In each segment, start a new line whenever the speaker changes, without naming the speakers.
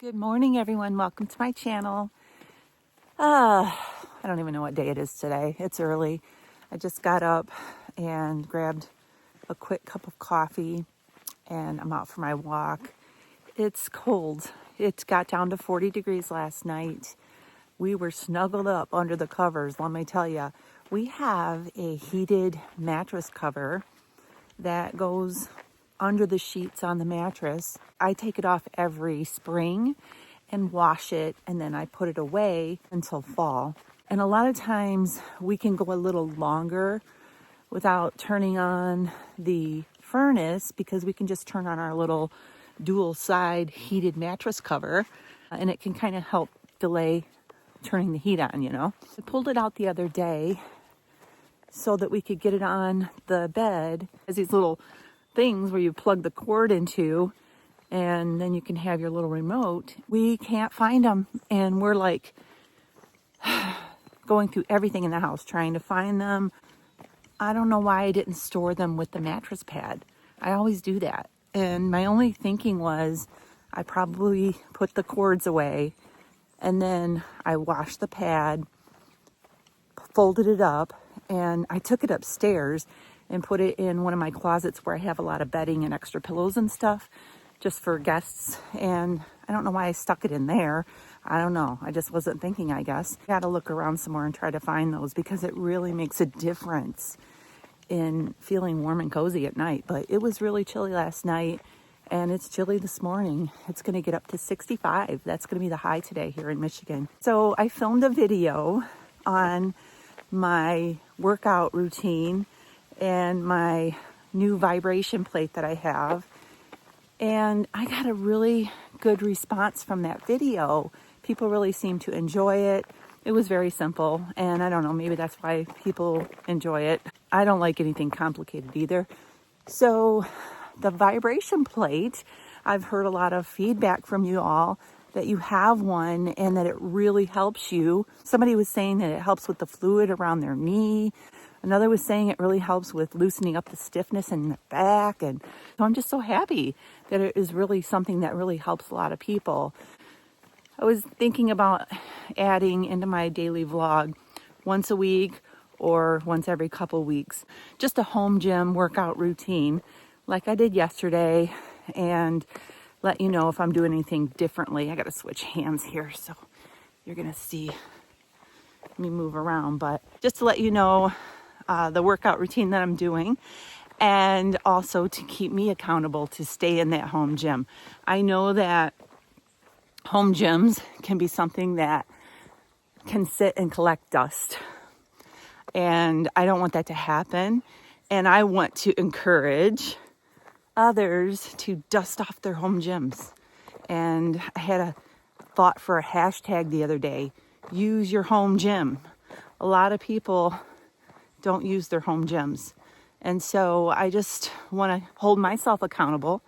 Good morning, everyone. Welcome to my channel. I don't even know what day it is today. It's early. I just got up and grabbed a quick cup of coffee and I'm out for my walk. It's cold. It got down to 40 degrees last night. We were snuggled up under the covers. Let me tell you, we have a heated mattress cover that goes under the sheets on the mattress. I take it off every spring and wash it, and then I put it away until fall. And a lot of times we can go a little longer without turning on the furnace because we can just turn on our little dual side heated mattress cover, and it can kind of help delay turning the heat on, you know. I pulled it out the other day so that we could get it on the bed as these little things where you plug the cord into and then you can have your little remote. We can't find them, and we're like going through everything in the house trying to find them. I don't know why I didn't store them with the mattress pad. I always do that, and my only thinking was I probably put the cords away and then I washed the pad, folded it up, and I took it upstairs and put it in one of my closets where I have a lot of bedding and extra pillows and stuff just for guests. And I don't know why I stuck it in there. I don't know. I just wasn't thinking, I guess. Got to look around some more and try to find those because it really makes a difference in feeling warm and cozy at night. But it was really chilly last night and it's chilly this morning. It's going to get up to 65. That's going to be the high today here in Michigan. So I filmed a video on my workout routine and my new vibration plate that I have. And I got a really good response from that video. People really seem to enjoy it. It was very simple. And I don't know, maybe that's why people enjoy it. I don't like anything complicated either. So the vibration plate, I've heard a lot of feedback from you all that you have one and that it really helps you. Somebody was saying that it helps with the fluid around their knee. Another was saying it really helps with loosening up the stiffness in the back. And so I'm just so happy that it is really something that really helps a lot of people. I was thinking about adding into my daily vlog once a week or once every couple weeks, just a home gym workout routine like I did yesterday, and let you know if I'm doing anything differently. I got to switch hands here, so you're going to see me move around, but just to let you know the workout routine that I'm doing, and also to keep me accountable to stay in that home gym. I know that home gyms can be something that can sit and collect dust, and I don't want that to happen. And I want to encourage others to dust off their home gyms. And I had a thought for a hashtag the other day: use your home gym. A lot of people don't use their home gyms. And so I just want to hold myself accountable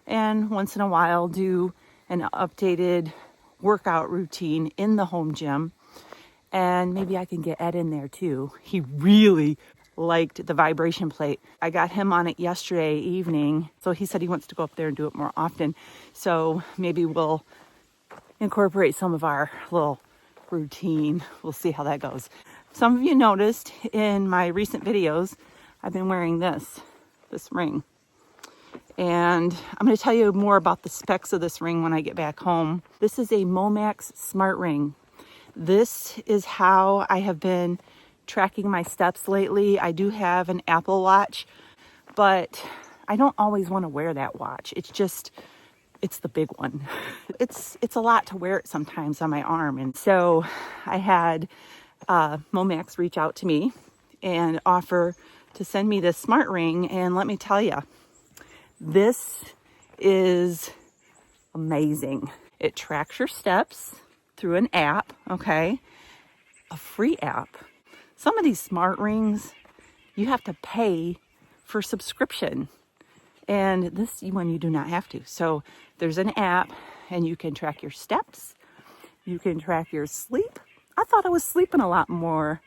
and once in a while do an updated workout routine in the home gym. And maybe I can get Ed in there too. He really liked the vibration plate. I got him on it yesterday evening. So he said he wants to go up there and do it more often. So maybe we'll incorporate some of our little routine. We'll see how that goes. Some of you noticed in my recent videos, I've been wearing this ring. And I'm going to tell you more about the specs of this ring when I get back home. This is a Momax smart ring. This is how I have been tracking my steps lately. I do have an Apple Watch, but I don't always want to wear that watch. It's the big one. It's a lot to wear it sometimes on my arm. And so I had Momax reach out to me and offer to send me this smart ring. And let me tell you, this is amazing. It tracks your steps through an app, okay? A free app. Some of these smart rings, you have to pay for subscription. And this one you do not have to. So there's an app and you can track your steps. You can track your sleep. I thought I was sleeping a lot more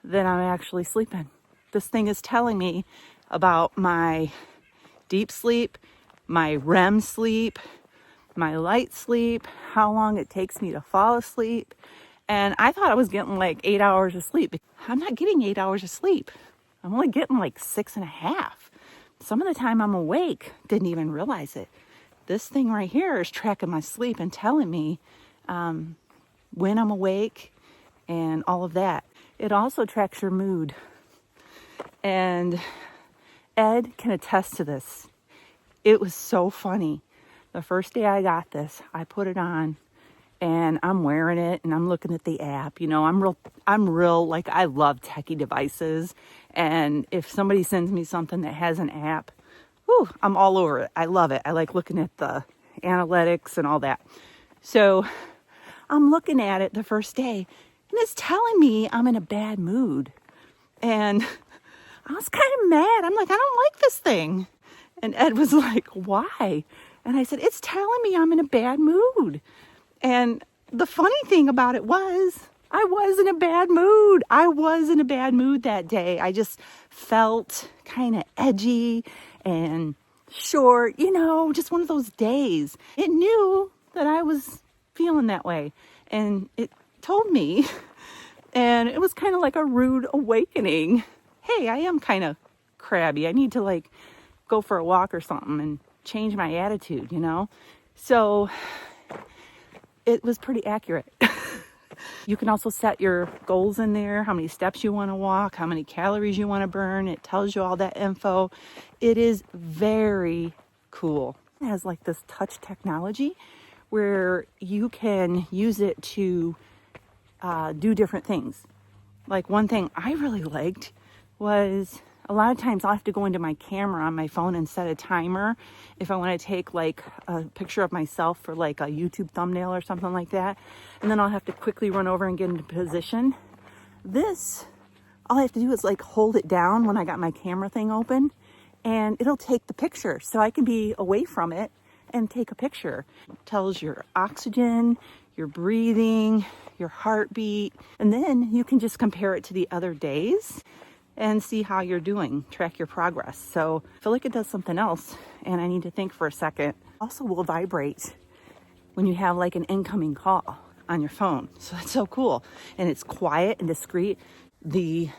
than I'm actually sleeping. This thing is telling me about my deep sleep, my REM sleep, my light sleep, how long it takes me to fall asleep. And I thought I was getting like 8 hours of sleep. I'm not getting 8 hours of sleep. I'm only getting like 6.5. Some of the time I'm awake, didn't even realize it. This thing right here is tracking my sleep and telling me when I'm awake and all of that. It also tracks your mood. And Ed can attest to this. It was so funny. The first day I got this, I put it on and I'm wearing it and I'm looking at the app. You know, I'm real, like, I love techie devices. And if somebody sends me something that has an app, whew, I'm all over it. I love it. I like looking at the analytics and all that. So I'm looking at it the first day and it's telling me I'm in a bad mood. And I was kind of mad. I'm like, I don't like this thing. And Ed was like, why? And I said, it's telling me I'm in a bad mood. And the funny thing about it was, I was in a bad mood. I was in a bad mood that day. I just felt kind of edgy and short, you know, just one of those days. It knew that I was feeling that way. And it told me, and it was kind of like a rude awakening. Hey, I am kind of crabby. I need to like go for a walk or something and change my attitude, you know? So it was pretty accurate. You can also set your goals in there, how many steps you want to walk, how many calories you want to burn. It tells you all that info. It is very cool. It has like this touch technology where you can use it to do different things. Like one thing I really liked was a lot of times I'll have to go into my camera on my phone and set a timer if I want to take like a picture of myself for like a YouTube thumbnail or something like that. And then I'll have to quickly run over and get into position. This, all I have to do is like hold it down when I got my camera thing open and it'll take the picture. So I can be away from it and take a picture. It tells your oxygen, your breathing, your heartbeat. And then you can just compare it to the other days and see how you're doing, track your progress. So I feel like it does something else and I need to think for a second. Also will vibrate when you have like an incoming call on your phone. So that's so cool. And it's quiet and discreet. The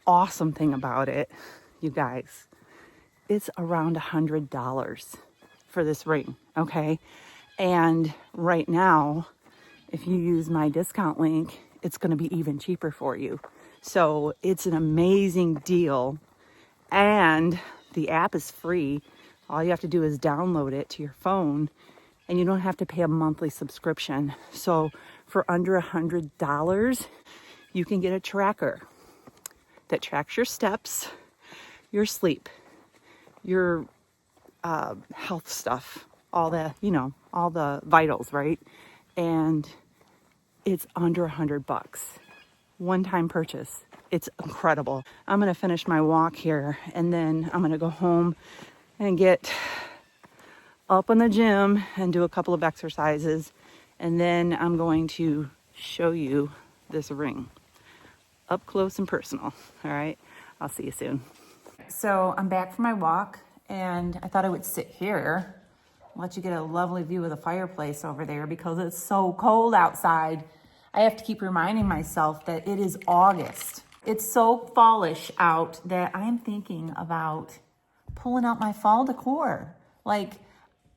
awesome thing about it, you guys, it's around $100 for this ring, okay? And right now, if you use my discount link, it's gonna be even cheaper for you. So it's an amazing deal and the app is free. All you have to do is download it to your phone and you don't have to pay a monthly subscription. So for under $100, you can get a tracker that tracks your steps, your sleep, your health stuff, all the, you know, all the vitals, right? And it's under $100. One-time purchase. It's incredible. I'm going to finish my walk here and then I'm going to go home and get up in the gym and do a couple of exercises. And then I'm going to show you this ring up close and personal. All right. I'll see you soon. So I'm back from my walk and I thought I would sit here, let you get a lovely view of the fireplace over there because it's so cold outside. I have to keep reminding myself that it is August. It's so fallish out that I'm thinking about pulling out my fall decor. Like,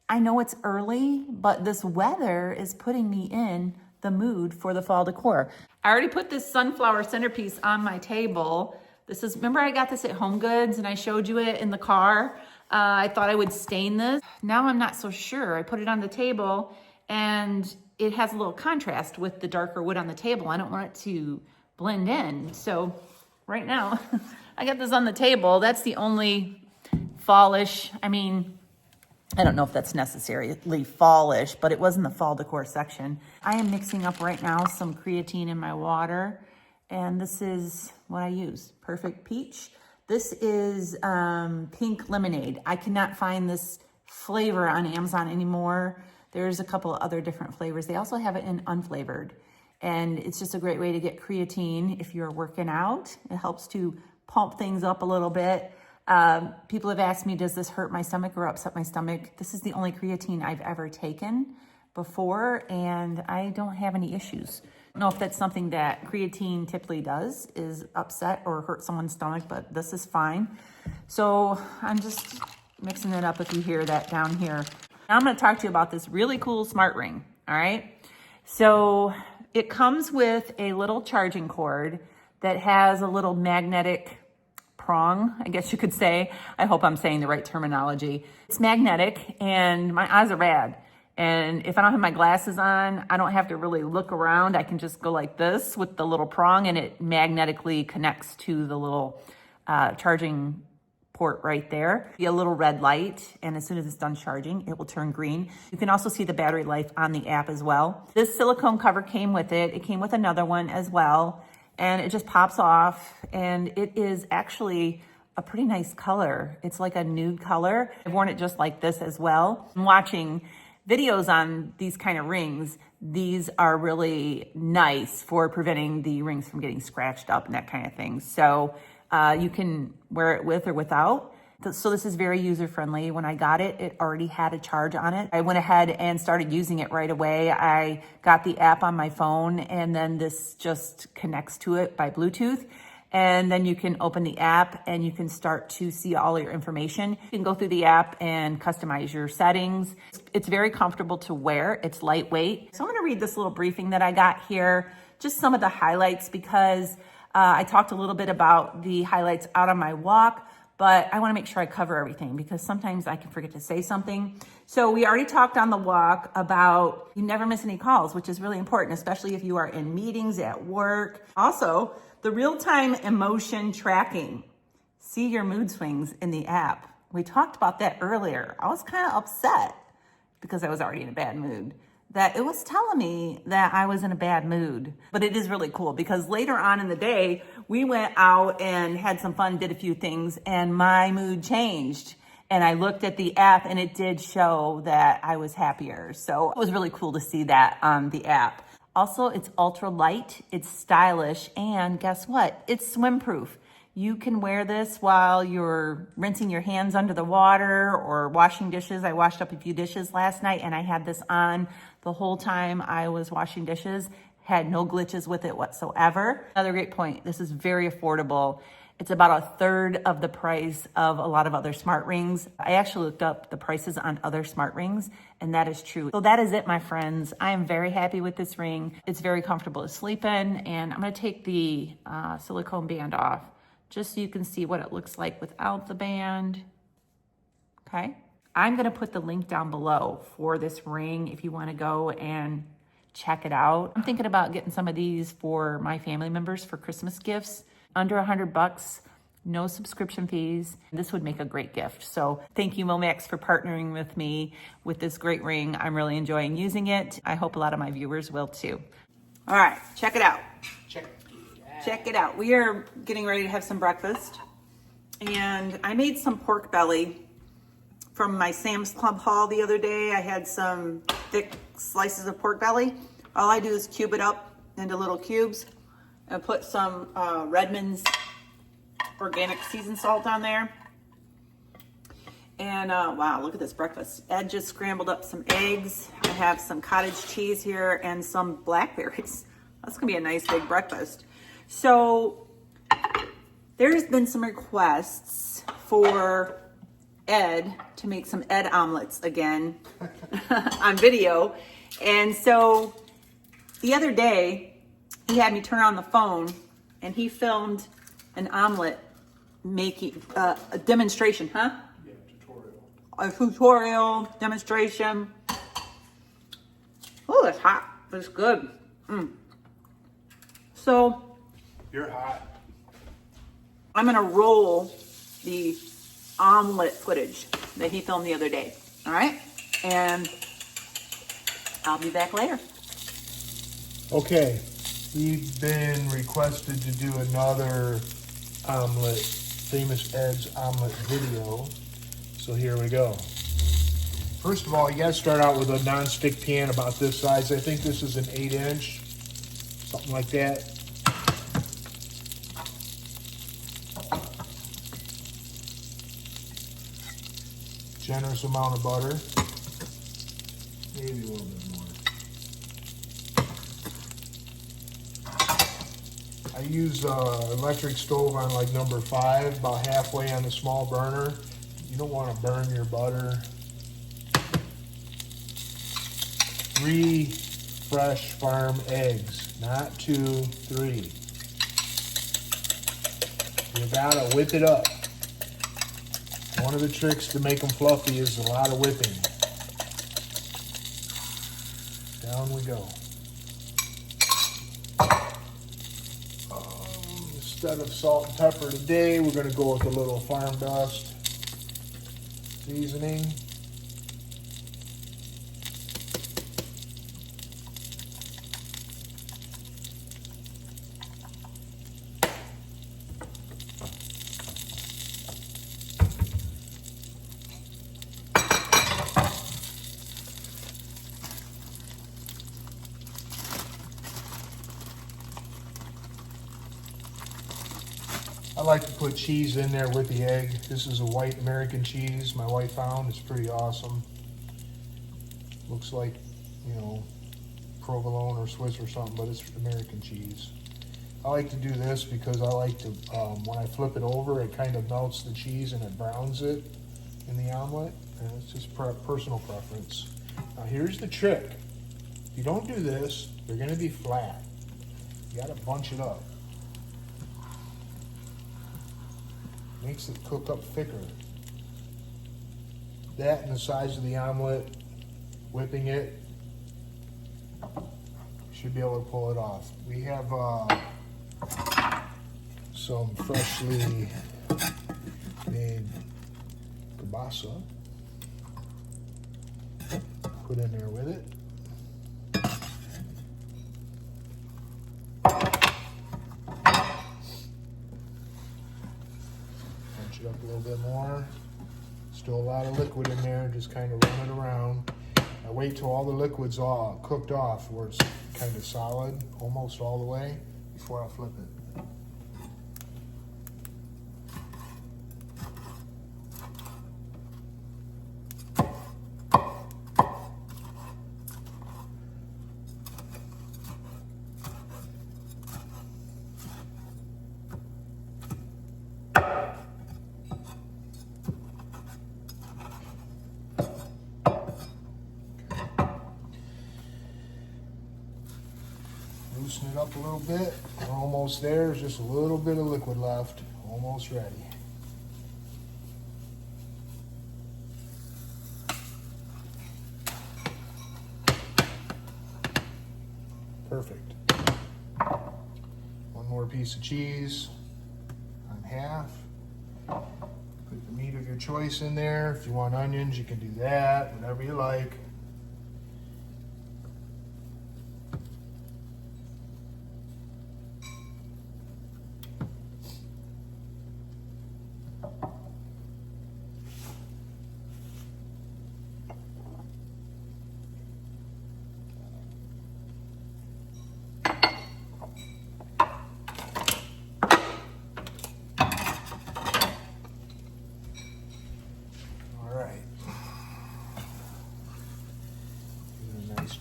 I know it's early, but this weather is putting me in the mood for the fall decor. I already put this sunflower centerpiece on my table. This is, remember I got this at Home Goods and I showed you it in the car? I thought I would stain this. Now I'm not so sure. I put it on the table and it has a little contrast with the darker wood on the table. I don't want it to blend in. So right now, I got this on the table. That's the only fallish, I mean, I don't know if that's necessarily fallish, but it was in the fall decor section. I am mixing up right now some creatine in my water. And this is what I use, Perfect Peach. This is pink lemonade. I cannot find this flavor on Amazon anymore. There's a couple other different flavors. They also have it in unflavored. And it's just a great way to get creatine if you're working out. It helps to pump things up a little bit. People have asked me, does this hurt my stomach or upset my stomach? This is the only creatine I've ever taken before, and I don't have any issues. I don't know if that's something that creatine typically does, is upset or hurt someone's stomach, but this is fine. So I'm just mixing it up if you hear that down here. Now I'm gonna talk to you about this really cool smart ring, all right? So it comes with a little charging cord that has a little magnetic prong, I guess you could say. I hope I'm saying the right terminology. It's magnetic, and my eyes are rad. And if I don't have my glasses on, I don't have to really look around. I can just go like this with the little prong, and it magnetically connects to the little charging port right there. Be a little red light, and as soon as it's done charging, it will turn green. You can also see the battery life on the app as well. This silicone cover came with it. It came with another one as well, and it just pops off, and it is actually a pretty nice color. It's like a nude color. I've worn it just like this as well. I'm watching videos on these kind of rings. These are really nice for preventing the rings from getting scratched up and that kind of thing. So you can wear it with or without. So this is very user-friendly. When I got it, it already had a charge on it. I went ahead and started using it right away. I got the app on my phone, and then this just connects to it by Bluetooth. And then you can open the app and you can start to see all your information. You can go through the app and customize your settings. It's very comfortable to wear. It's lightweight. So I'm gonna read this little briefing that I got here, just some of the highlights, because I talked a little bit about the highlights out on my walk, but I wanna make sure I cover everything because sometimes I can forget to say something. So we already talked on the walk about you never miss any calls, which is really important, especially if you are in meetings at work. Also, the real-time emotion tracking. See your mood swings in the app. We talked about that earlier. I was kind of upset because I was already in a bad mood, that it was telling me that I was in a bad mood. But it is really cool because later on in the day, we went out and had some fun, did a few things, and my mood changed. And I looked at the app and it did show that I was happier. So it was really cool to see that on the app. Also, it's ultra light, it's stylish, and guess what? It's swim proof. You can wear this while you're rinsing your hands under the water or washing dishes. I washed up a few dishes last night and I had this on the whole time I was washing dishes. Had no glitches with it whatsoever. Another great point, this is very affordable. It's about a third of the price of a lot of other smart rings. I actually looked up the prices on other smart rings, and that is true. So that is it, my friends. I am very happy with this ring. It's very comfortable to sleep in, and I'm gonna take the silicone band off just so you can see what it looks like without the band, okay? I'm gonna put the link down below for this ring if you wanna go and check it out. I'm thinking about getting some of these for my family members for Christmas gifts. Under $100, no subscription fees. This would make a great gift. So thank you, Momax, for partnering with me with this great ring. I'm really enjoying using it. I hope a lot of my viewers will too. All right, check it out. Check it out. We are getting ready to have some breakfast. And I made some pork belly from my Sam's Club haul the other day. I had some thick slices of pork belly. All I do is cube it up into little cubes. I put some Redmond's organic seasoned salt on there. And wow, look at this breakfast. Ed just scrambled up some eggs. I have some cottage cheese here and some blackberries. That's gonna be a nice big breakfast. So there's been some requests for Ed to make some Ed omelets again on video. And so the other day, he had me turn on the phone and he filmed an omelet making a demonstration, huh?
Yeah, tutorial.
A tutorial demonstration. Oh, that's hot. That's good. So
You're hot.
I'm gonna roll the omelet footage that he filmed the other day. All right, and I'll be back later.
Okay, we've been requested to do another omelet, Famous Ed's omelet video. So here we go. First of all, you gotta start out with a non-stick pan about this size. I think this is an 8-inch, something like that. Generous amount of butter. Maybe a little bit more. I use electric stove on like number 5, about halfway on the small burner. You don't want to burn your butter. 3 fresh farm eggs, not 2, 3. You gotta whip it up. One of the tricks to make them fluffy is a lot of whipping. Down we go. Instead of salt and pepper today, we're going to go with a little farm dust seasoning. I like to put cheese in there with the egg. This is a white American cheese my wife found. It's pretty awesome. Looks like, you know, provolone or Swiss or something, but it's American cheese. I like to do this because I like to, when I flip it over, it kind of melts the cheese and it browns it in the omelet. And it's just personal preference. Now here's the trick. If you don't do this, they're going to be flat. You got to bunch it up. Makes it cook up thicker. That and the size of the omelet, whipping it, should be able to pull it off. We have some freshly made kielbasa. Put in there with it. Up a little bit more. Still a lot of liquid in there, just kind of run it around. I wait till all the liquid's all cooked off where it's kind of solid, almost all the way, before I flip it. Loosen it up a little bit. We're almost there. There's just a little bit of liquid left. Almost ready. Perfect. One more piece of cheese on half. Put the meat of your choice in there. If you want onions, you can do that, whatever you like.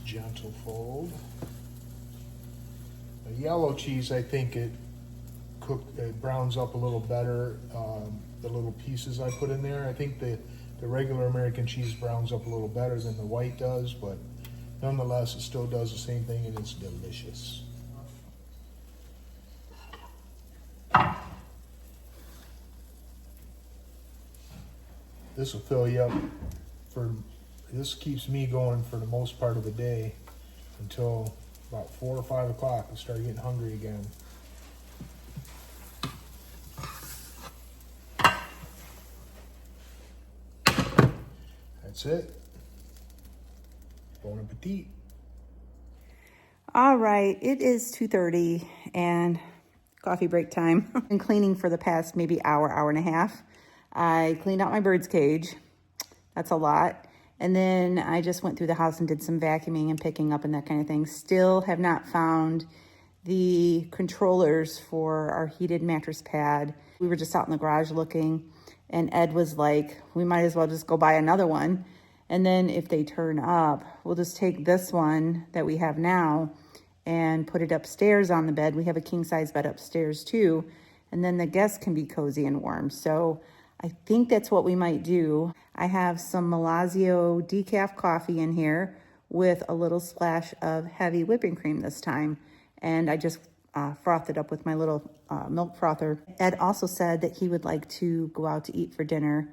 Gentle fold. The yellow cheese, I think it browns up a little better. The little pieces I put in there, I think the regular American cheese browns up a little better than the white does, but nonetheless, it still does the same thing and it's delicious. This will fill you up this keeps me going for the most part of the day until about 4 or 5 o'clock. I start getting hungry again. That's it. Bon appetit.
All right, it is 2:30 and coffee break time. I've been cleaning for the past maybe hour and a half. I cleaned out my bird's cage. That's a lot. And then I just went through the house and did some vacuuming and picking up and that kind of thing. Still have not found the controllers for our heated mattress pad. We were just out in the garage looking, And Ed was like, we might as well just go buy another one. And then if they turn up, we'll just take this one that we have now and put it upstairs on the bed. We have a king size bed upstairs too. And then the guests can be cozy and warm. So I think that's what we might do. I have some Malazio decaf coffee in here with a little splash of heavy whipping cream this time. And I just frothed it up with my little milk frother. Ed also said that he would like to go out to eat for dinner.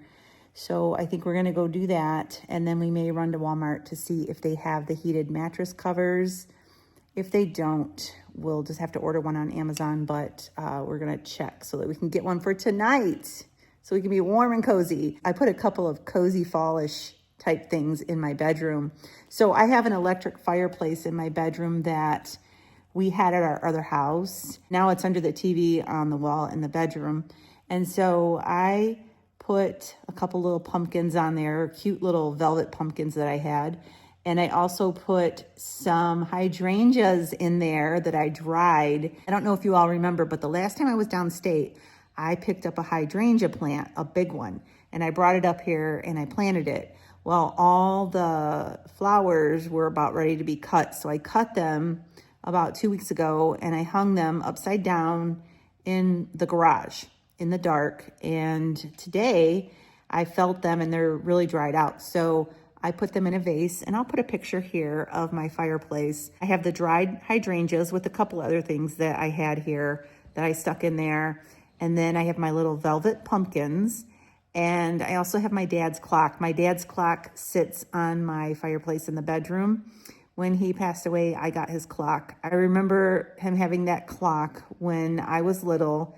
So I think we're gonna go do that. And then we may run to Walmart to see if they have the heated mattress covers. If they don't, we'll just have to order one on Amazon, but we're gonna check so that we can get one for tonight so we can be warm and cozy. I put a couple of cozy fallish type things in my bedroom. So I have an electric fireplace in my bedroom that we had at our other house. Now it's under the TV on the wall in the bedroom. And so I put a couple little pumpkins on there, cute little velvet pumpkins that I had. And I also put some hydrangeas in there that I dried. I don't know if you all remember, but the last time I was downstate, I picked up a hydrangea plant, a big one, and I brought it up here and I planted it. Well, all the flowers were about ready to be cut. So I cut them about 2 weeks ago and I hung them upside down in the garage in the dark. And today I felt them and they're really dried out. So I put them in a vase, and I'll put a picture here of my fireplace. I have the dried hydrangeas with a couple other things that I had here that I stuck in there. And then I have my little velvet pumpkins. And I also have my dad's clock. My dad's clock sits on my fireplace in the bedroom. When he passed away, I got his clock. I remember him having that clock when I was little.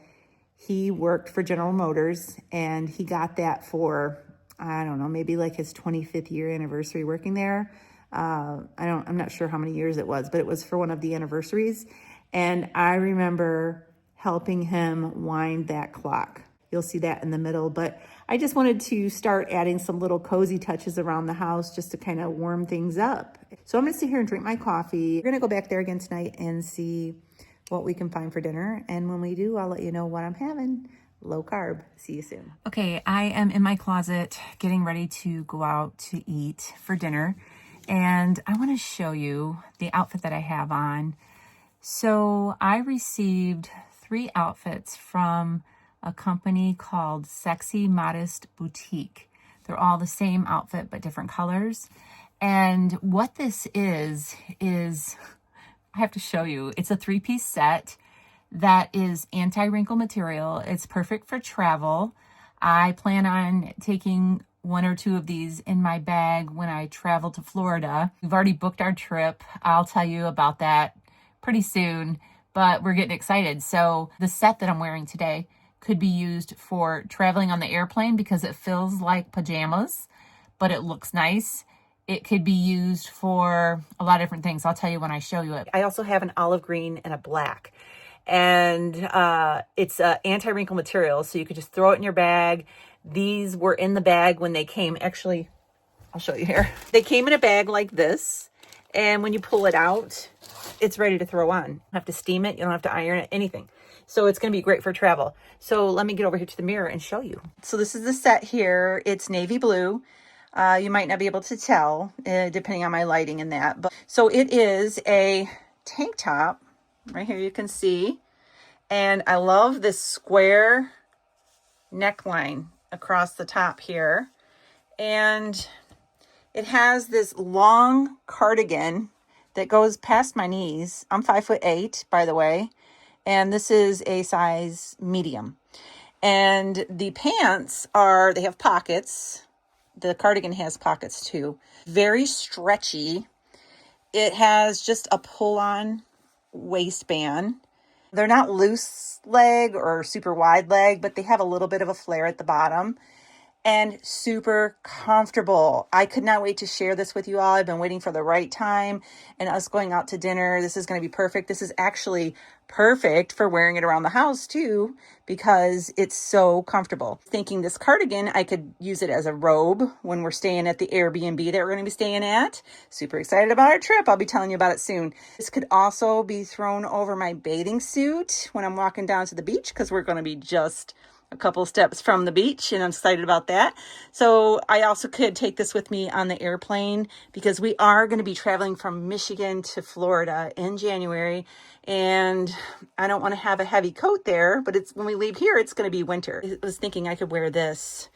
He worked for General Motors, and he got that for, I don't know, maybe like his 25th year anniversary working there. I'm not sure how many years it was, but it was for one of the anniversaries. And I remember helping him wind that clock. You'll see that in the middle, but I just wanted to start adding some little cozy touches around the house just to kind of warm things up. So I'm gonna sit here and drink my coffee. We're gonna go back there again tonight and see what we can find for dinner. And when we do, I'll let you know what I'm having. Low carb. See you soon. Okay, I am in my closet getting ready to go out to eat for dinner. And I want to show you the outfit that I have on. So I received 3 outfits from a company called Sexy Modest Boutique. They're all the same outfit, but different colors. And what this is I have to show you. It's a 3-piece set that is anti-wrinkle material. It's perfect for travel. I plan on taking 1 or 2 of these in my bag when I travel to Florida. We've already booked our trip. I'll tell you about that pretty soon, but we're getting excited. So the set that I'm wearing today could be used for traveling on the airplane because it feels like pajamas, but it looks nice. It could be used for a lot of different things. I'll tell you when I show you it. I also have an olive green and a black. And it's anti-wrinkle material, so you could just throw it in your bag. These were in the bag when they came. Actually, I'll show you here. They came in a bag like this, and when you pull it out, it's ready to throw on. You don't have to steam it. You don't have to iron it, anything. So it's going to be great for travel. So let me get over here to the mirror and show you. So this is the set here. It's navy blue. You might not be able to tell, depending on my lighting and that. But so it is a tank top. Right here you can see, and I love this square neckline across the top here, and it has this long cardigan that goes past my knees. I'm 5'8", by the way, and this is a size medium. And the pants they have pockets. The cardigan has pockets too. Very stretchy. It has just a pull-on waistband. They're not loose leg or super wide leg, but they have a little bit of a flare at the bottom and super comfortable. I could not wait to share this with you all. I've been waiting for the right time and us going out to dinner. This is going to be perfect. This is actually perfect for wearing it around the house too, because it's so comfortable. Thinking this cardigan, I could use it as a robe when we're staying at the Airbnb that we're going to be staying at. Super excited about our trip. I'll be telling you about it soon. This could also be thrown over my bathing suit when I'm walking down to the beach, because we're going to be just a couple steps from the beach, and I'm excited about that. So I also could take this with me on the airplane because we are going to be traveling from Michigan to Florida in January, and I don't want to have a heavy coat there, but it's when we leave here, it's going to be winter. I was thinking I could wear this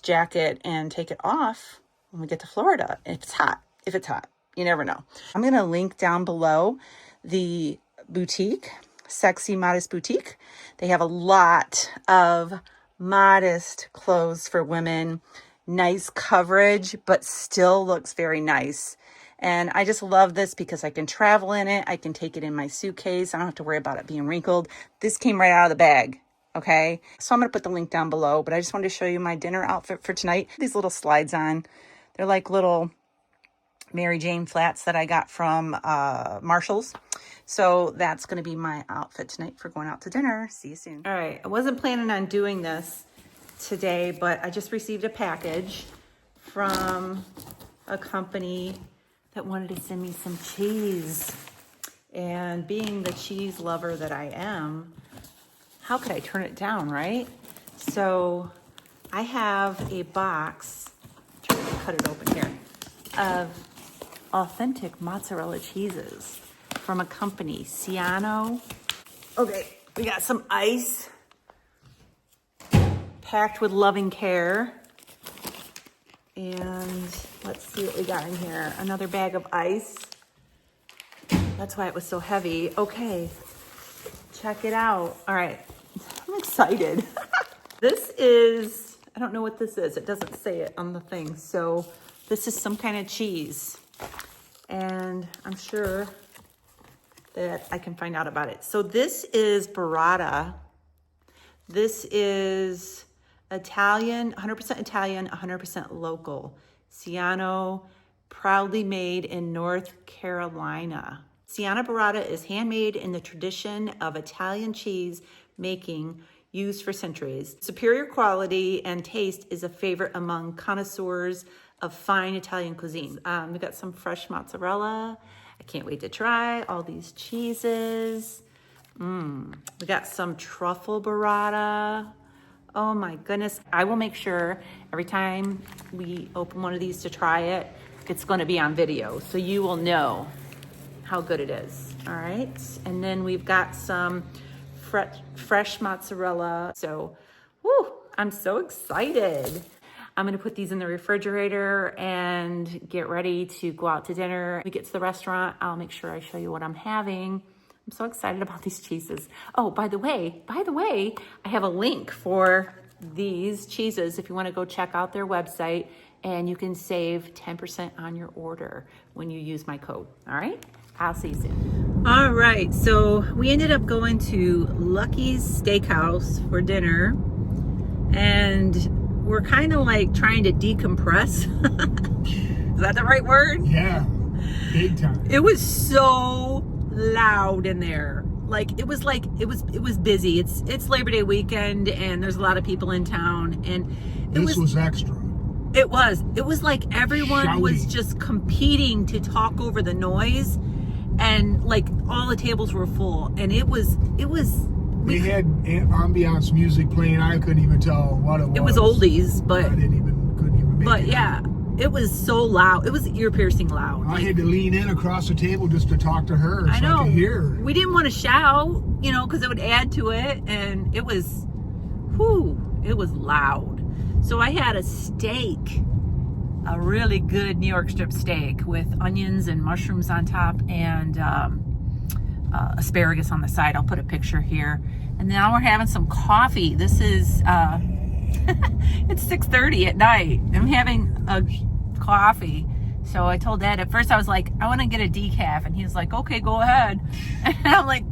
jacket and take it off when we get to Florida if it's hot. You never know. I'm going to link down below the boutique, Sexy Modest Boutique. They have a lot of modest clothes for women, nice coverage, but still looks very nice. And I just love this because I can travel in it. I can take it in my suitcase. I don't have to worry about it being wrinkled. This came right out of the bag. Okay. So I'm going to put the link down below, but I just wanted to show you my dinner outfit for tonight. These little slides on, they're like little Mary Jane flats that I got from Marshall's. So that's going to be my outfit tonight for going out to dinner. See you soon. All right. I wasn't planning on doing this today, but I just received a package from a company that wanted to send me some cheese. And being the cheese lover that I am, how could I turn it down, right? So I have a box, try to cut it open here, of authentic mozzarella cheeses from a company, Siano. Okay, we got some ice packed with loving care. And let's see what we got in here. Another bag of ice. That's why it was so heavy. Okay, check it out. All right, I'm excited. This is, I don't know what this is. It doesn't say it on the thing. So this is some kind of cheese. And I'm sure that I can find out about it. So this is burrata. This is Italian, 100% Italian, 100% local. Siano, proudly made in North Carolina. Siano burrata is handmade in the tradition of Italian cheese making used for centuries. Superior quality and taste is a favorite among connoisseurs of fine Italian cuisine. We got some fresh mozzarella. I can't wait to try all these cheeses. We got some truffle burrata. Oh my goodness. I will make sure every time we open one of these to try it, it's going to be on video. So you will know how good it is. All right. And then we've got some fresh mozzarella. So, whew, I'm so excited. I'm going to put these in the refrigerator and get ready to go out to dinner. When we get to the restaurant, I'll make sure I show you what I'm having. I'm so excited about these cheeses. Oh, by the way, I have a link for these cheeses if you want to go check out their website, and you can save 10% on your order when you use my code. All right? I'll see you soon. All right, so we ended up going to Lucky's Steakhouse for dinner, and we're kind of like trying to decompress. Is that the right word?
Yeah, big time.
It was so loud in there. It was busy. It's Labor Day weekend, and there's a lot of people in town, and
this was extra.
It was like everyone
Shouting.
was just competing to talk over the noise, and like all the tables were full, and it was.
We had ambiance music playing. I couldn't even tell what it was.
It was oldies, but
couldn't even make
but
it
yeah,
out.
It was so loud. It was ear-piercing loud.
I had to lean in across the table just to talk to her so I could hear her.
We didn't want to shout, because it would add to it, and it was, it was loud. So I had a steak, a really good New York strip steak with onions and mushrooms on top, and asparagus on the side. I'll put a picture here. And now we're having some coffee. This is it's 6:30 at night. I'm having a coffee. So I told Dad, at first I was like, I want to get a decaf, and he was like, okay, go ahead. And I'm like,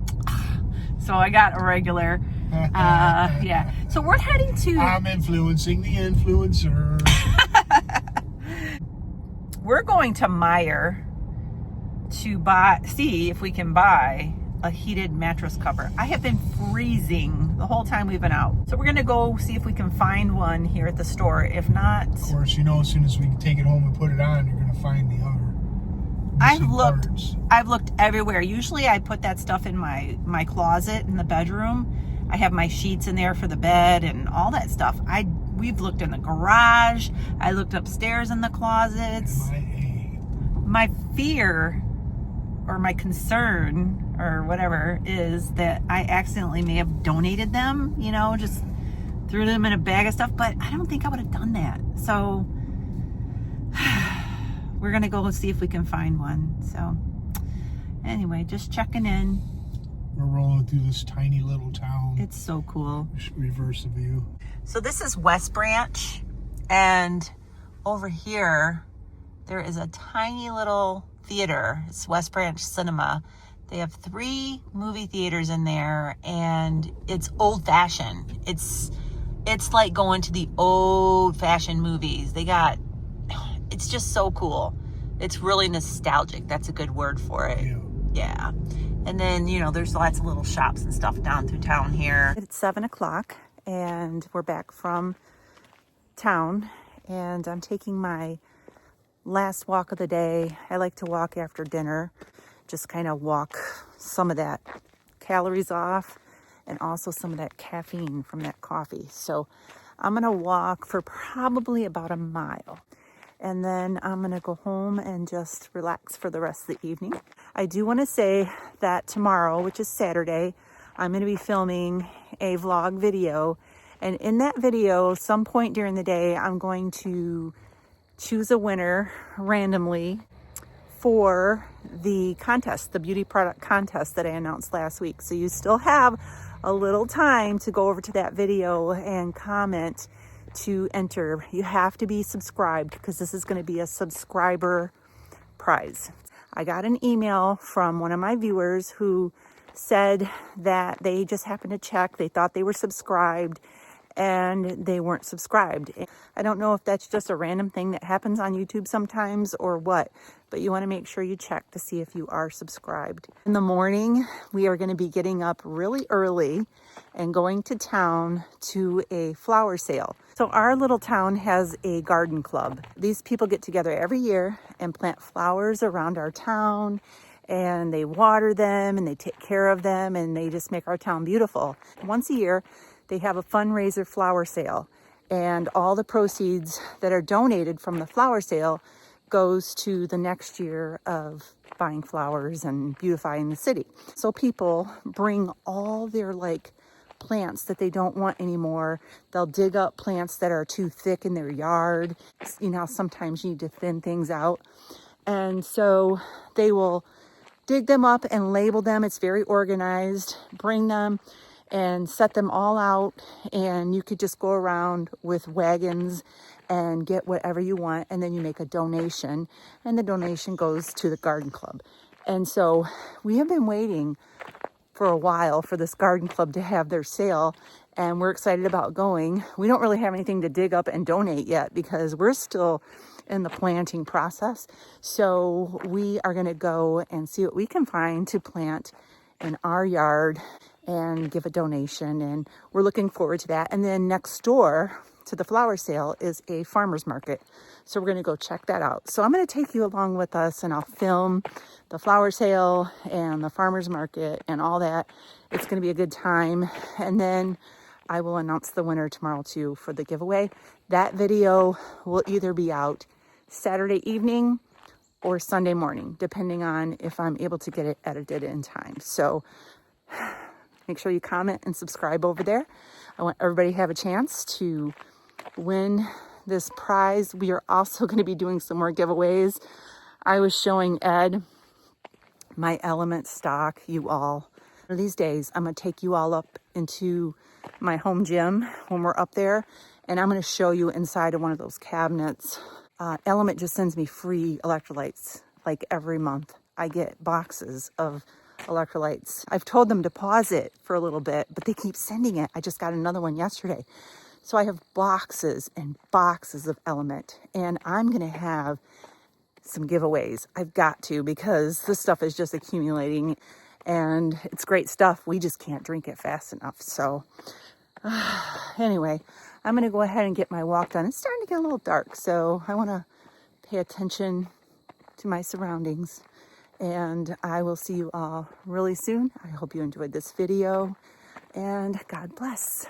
so I got a regular. Yeah. So we're heading to.
I'm influencing the influencer.
We're going to Meijer to see if we can buy a heated mattress cover. I have been freezing the whole time we've been out. So we're gonna go see if we can find one here at the store. If not,
of course, as soon as we take it home and put it on, you're gonna find the other
I've looked everywhere. Usually I put that stuff in my closet in the bedroom, I have my sheets in there for the bed and all that stuff. We've looked in the garage. I looked upstairs in the closets. My fear or my concern or whatever is that I accidentally may have donated them, you know, just threw them in a bag of stuff, but I don't think I would have done that. So we're going to go see if we can find one. So anyway, just checking in.
We're rolling through this tiny little town.
It's so cool.
Just reverse the view.
So this is West Branch, and over here there is a tiny little theater. It's West Branch Cinema. They have 3 movie theaters in there, and it's old-fashioned. It's like going to the old-fashioned movies. It's just so cool. It's really nostalgic. That's a good word for it. Yeah. And then, you know, there's lots of little shops and stuff down through town here. It's 7 o'clock, and we're back from town, and I'm taking my last walk of the day. I like to walk after dinner, just kind of walk some of that calories off and also some of that caffeine from that coffee. So I'm going to walk for probably about a mile. And then I'm going to go home and just relax for the rest of the evening. I do want to say that tomorrow, which is Saturday, I'm going to be filming a vlog video. And in that video, some point during the day, I'm going to choose a winner randomly for the contest, the beauty product contest that I announced last week. So you still have a little time to go over to that video and comment to enter. You have to be subscribed because this is going to be a subscriber prize. I got an email from one of my viewers who said that they just happened to check. They thought they were subscribed and they weren't subscribed. I don't know if that's just a random thing that happens on YouTube sometimes or what, but you want to make sure you check to see if you are subscribed. In the morning, we are going to be getting up really early and going to town to a flower sale. So our little town has a garden club. These people get together every year and plant flowers around our town, and they water them and they take care of them, and they just make our town beautiful. Once a year, they have a fundraiser flower sale, and all the proceeds that are donated from the flower sale goes to the next year of buying flowers and beautifying the city. So people bring all their plants that they don't want anymore. They'll dig up plants that are too thick in their yard. You know, sometimes you need to thin things out. And so they will dig them up and label them. It's very organized. Bring them and set them all out, and you could just go around with wagons and get whatever you want, and then you make a donation, and the donation goes to the garden club. And so we have been waiting for a while for this garden club to have their sale, and we're excited about going. We don't really have anything to dig up and donate yet because we're still in the planting process. So we are going to go and see what we can find to plant in our yard and give a donation, and we're looking forward to that. And then next door to the flower sale is a farmer's market, so we're going to go check that out. So I'm going to take you along with us, and I'll film the flower sale and the farmer's market and all that. It's going to be a good time, and then I will announce the winner tomorrow too for the giveaway. That video will either be out Saturday evening or Sunday morning, depending on if I'm able to get it edited in time. So make sure you comment and subscribe over there. I want everybody to have a chance to win this prize. We are also going to be doing some more giveaways. I was showing Ed my Element stock, you all. One of these days, I'm going to take you all up into my home gym when we're up there, and I'm going to show you inside of one of those cabinets. Element just sends me free electrolytes like every month. I get boxes of electrolytes. I've told them to pause it for a little bit, but they keep sending it. I just got another one yesterday. So I have boxes and boxes of Element, and I'm going to have some giveaways. I've got to, because this stuff is just accumulating, and it's great stuff. We just can't drink it fast enough. So anyway, I'm going to go ahead and get my walk done. It's starting to get a little dark, so I want to pay attention to my surroundings. And I will see you all really soon. I hope you enjoyed this video. And God bless.